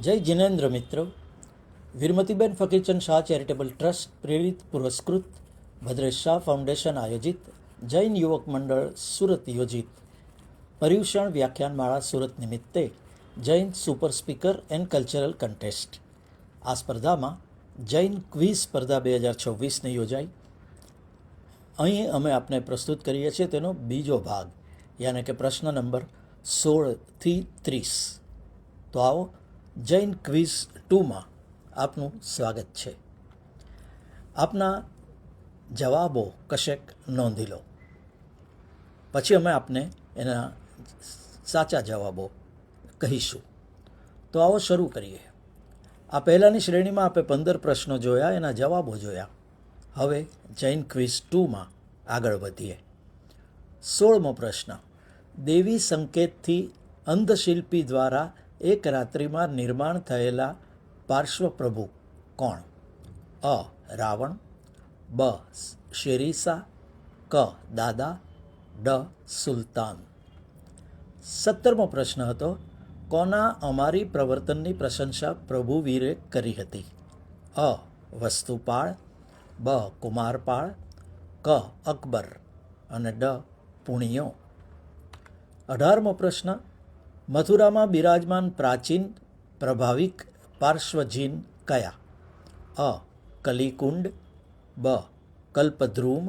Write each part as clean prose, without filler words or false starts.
જય જિનેન્દ્ર મિત્રો. વીરમતીબેન ફકીરચંદ Shah charitable trust પ્રેરિત પુરસ્કૃત ભદ્રેશ શાહ ફાઉન્ડેશન આયોજિત જૈન યુવક મંડળ સુરત યોજિત પર્યુષણ વ્યાખ્યાનમાળા સુરત નિમિત્તે Jain super speaker and cultural contest. આ સ્પર્ધામાં જૈન ક્વિઝ સ્પર્ધા 2026ની યોજાઈ. અહીં અમે આપને પ્રસ્તુત કરીએ છીએ તેનો બીજો ભાગ, યાને કે પ્રશ્ન નંબર 16થી 30. તો આવો જૈન ક્વિઝ 2માં આપનું સ્વાગત છે. આપના જવાબો કશેક નોંધી લો, પછી અમે આપને એના સાચા જવાબો કહીશું. તો આવો શરૂ કરીએ. આ પહેલાંની શ્રેણીમાં આપણે 15 પ્રશ્નો જોયા, એના જવાબો જોયા. હવે જૈન ક્વિઝ 2માં આગળ વધીએ. 16મો પ્રશ્ન. દેવી સંકેતથી અંધશિલ્પી દ્વારા એક રાત્રિમાં નિર્માણ થયેલા પાર્શ્વપ્રભુ કોણ? અ. રાવણ, બ. શેરીસા, ક. દાદા, ડ. સુલતાન. 17મો પ્રશ્ન હતો, કોના અમારી પ્રવર્તનની પ્રશંસા પ્રભુવીરે કરી હતી? અ. વસ્તુપાળ, બ. કુમારપાળ, ક. અકબર અને ડ. પુણ્યો. 18મો પ્રશ્ન. મથુરામાં બિરાજમાન પ્રાચીન પ્રભાવિક પાર્શ્વજીન કયા? અ. કલિકુંડ, બ. કલ્પદ્રુમ,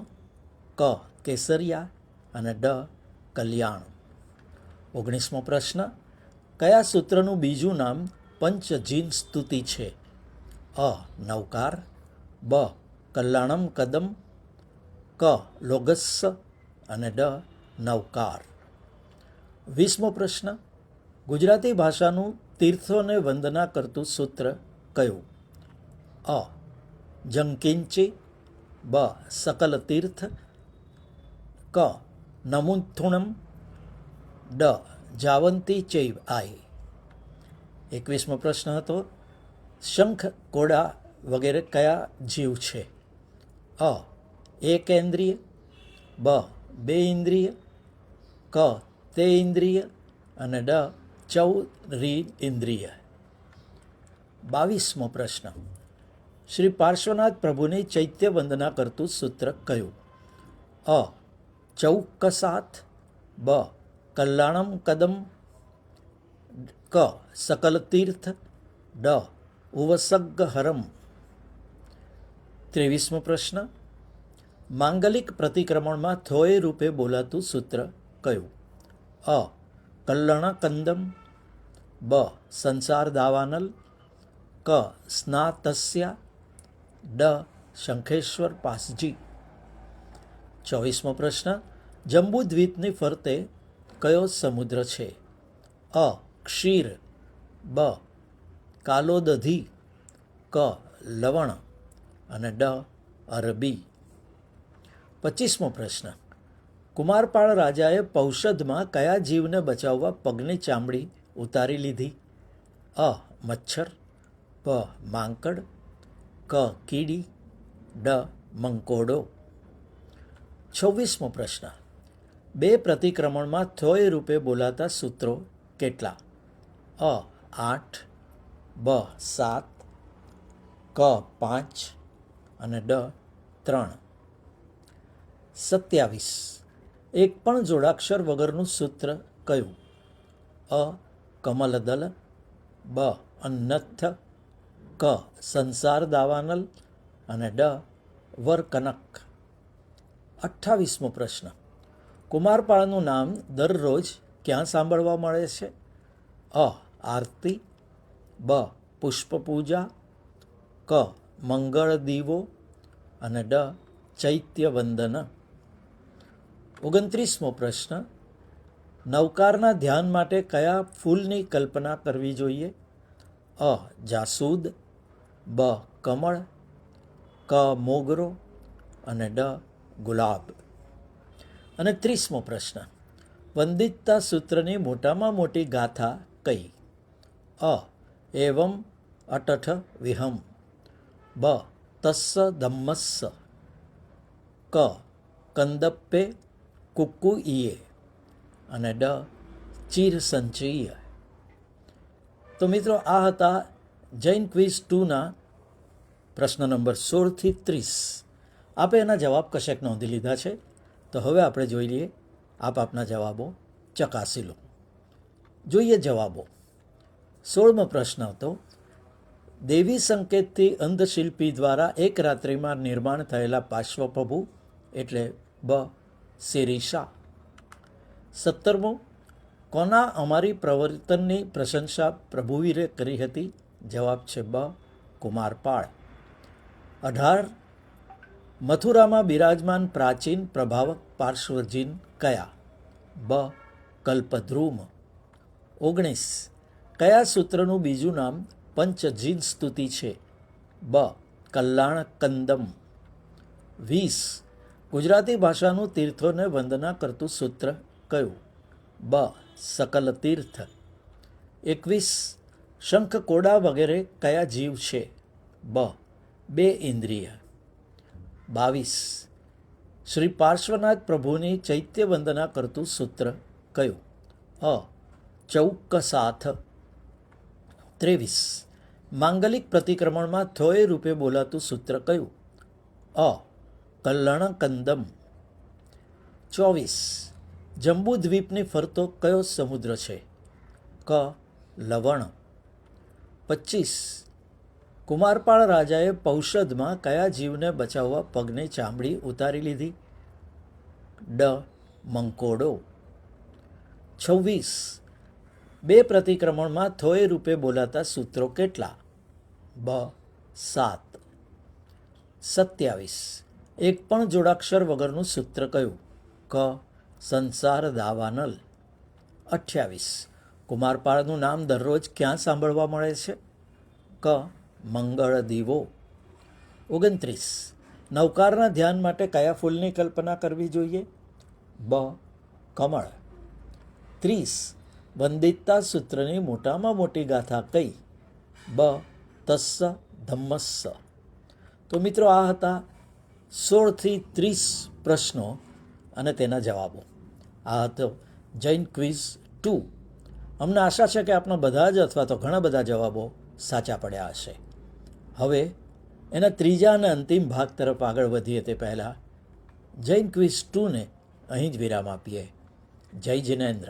ક. કેસરિયા અને ડ. કલ્યાણ. 19મો પ્રશ્ન. કયા સૂત્રનું બીજું નામ પંચજીન સ્તુતિ છે? અ. નવકાર, બ. કલ્યાણમ કદમ, ક. લોગસ્સ અને ડ. નવકાર. 20મો પ્રશ્ન. ગુજરાતી ભાષાનું તીર્થોને વંદના કરતું સૂત્ર કયું? અ. જંકિંચી, બ. સકલ તીર્થ, ક. નમુથુણમ, ડ. જાવંતી ચૈવ આઈ. 21મો પ્રશ્ન હતો, શંખ, કોડા વગેરે કયા જીવ છે? અ. એક ઇન્દ્રિય, બ. બે ઇન્દ્રિય, ક. તે ઇન્દ્રિય અને ડ. 14 ઇન્દ્રિય. 22મો પ્રશ્ન. શ્રી પાર્શ્વનાથ પ્રભુની ચૈત્ય વંદના કરતું સૂત્ર કયું? અ. ચૌકસાત, બ. કલ્યાણમ કદમ, ક. સકલ તીર્થ, ડ. ઉવસગ્ગહરમ. 23મો પ્રશ્ન. માંગલિક પ્રતિક્રમણમાં થોય રૂપે બોલાતું સૂત્ર કયું? અ. કલ્યાણકંદમ, બ. સંસાર દાવાનલ, ક. સ્નાતસ્યા, ડ. શંખેશ્વર પાસજી. 24મો પ્રશ્ન. જંબુદ્વીપની ફરતે કયો સમુદ્ર છે? અ. ક્ષીર, બ. કાલોદધી, ક. લવણ અને ડ. અરબી. 25મો પ્રશ્ન. કુમારપાળ રાજાએ પૌષધમાં કયા જીવને બચાવવા પગની ચામડી ઉતારી લીધી? અ. મચ્છર, બ. માંકડ, ક. કીડી, ડ. મંકોડો. 26મો પ્રશ્ન. બે પ્રતિક્રમણમાં થોય રૂપે બોલાતા સૂત્રો કેટલા? અ. 8, બ. 7, ક. 5 અને ડ. 3. 27. એક પણ જોડાક્ષર વગરનું સૂત્ર કયું? અ. કમલદલ, બ. અન્નથ, ક. સંસાર દાવાનલ અને ડ. વરકનક. 28મો પ્રશ્ન. કુમારપાળનું નામ દરરોજ ક્યાં સાંભળવા મળે છે? અ. આરતી, બ. પુષ્પપૂજા, ક. મંગળ દીવો અને ડ. ચૈત્ય વંદન. 29મો પ્રશ્ન. નવકારના ધ્યાન માટે કયા ફૂલની કલ્પના કરવી જોઈએ? અ. જાસૂદ, બ. કમળ, ક. મોગરો અને ડ. ગુલાબ. અને 30મો પ્રશ્ન. વંદિતતા સૂત્રની મોટામાં મોટી ગાથા કઈ? અ. એવમ અટઠ વિહમ, બ. તસ્સ ધમ્મસ્સ, ક. કંદપ્પે કુક્કુઈએ અને ડ. ચીર સંચય્ય. તો તો મિત્રો આ હતા જૈન ક્વિઝ 2ના પ્રશ્ન નંબર 16થી 30. આપે એના જવાબ કશેક નોંધી લીધા છે. તો હવે આપણે જોઈ લઈએ આપના જવાબો ચકાસી લો. જોઈએ જવાબો. 16મો પ્રશ્ન હતો, દેવી સંકેતથી અંધશિલ્પી દ્વારા એક રાત્રિમાં નિર્માણ થયેલા પાર્શ્વપ્રભુ એટલે બ. શિરીષા. 17મો, કોના અમારી પ્રવર્તનની પ્રશંસા પ્રભુવીરે કરી હતી? જવાબ છે બ. કુમારપાળ. 18, મથુરામાં બિરાજમાન પ્રાચીન પ્રભાવક પાર્શ્વજીન કયા? બ. કલ્પદ્રુમ. 19, કયા સૂત્રનું બીજું નામ પંચજીન સ્તુતિ છે? બ. કલ્યાણ કંદમ. 20, ગુજરાતી ભાષાનું તીર્થોને વંદના કરતું સૂત્ર કયું? બ. સકલ તીર્થ. 21, શંખ કોડા વગેરે કયા જીવ છે? બ. 2 ઇન્દ્રિય. 22, શ્રી પાર્શ્વનાથ પ્રભુની ચૈત્ય વંદના કરતું સૂત્ર કયું? અ. ચૌક્કસાથ. 23, માંગલિક પ્રતિક્રમણમાં થોય રૂપે બોલાતું સૂત્ર કયું? અ. કલ્લણકંદમ. 24, જંબુદ્વીપની ફરતો કયો સમુદ્ર છે? ક. લવણ. 25, કુમારપાળ રાજાએ પૌષદમાં કયા જીવને બચાવવા પગની ચામડી ઉતારી લીધી? ડ. મંકોડો. 26, 2 પ્રતિક્રમણમાં થોય રૂપે બોલાતા સૂત્રો કેટલા? બ. 7. 27, એક પણ જોડાક્ષર વગરનું સૂત્ર કયું? ક. સંસાર દાવાનલ. 28, કુમારપાળનું નામ દરરોજ ક્યાં સાંભળવા મળે છે? ક. મંગળ દીવો. 29, નવકારના ધ્યાન માટે કયા ફૂલની કલ્પના કરવી જોઈએ? બ. કમળ. 30, વંદિતતા સૂત્રની મોટામાં મોટી ગાથા કઈ? બ. તસ્સ ધમ્મસ્સ. તો મિત્રો આ હતા 16થી 30 પ્રશ્નો અને તેના જવાબો. આ હતો જૈન ક્વિઝ 2. અમને આશા છે કે આપણા બધા જ અથવા તો ઘણા બધા જવાબો સાચા પડ્યા હશે. હવે એના ત્રીજા અને અંતિમ ભાગ તરફ આગળ વધીએ તે પહેલાં જૈન ક્વિઝ 2ને અહીં જ વિરામ આપીએ. જય જિનેન્દ્ર.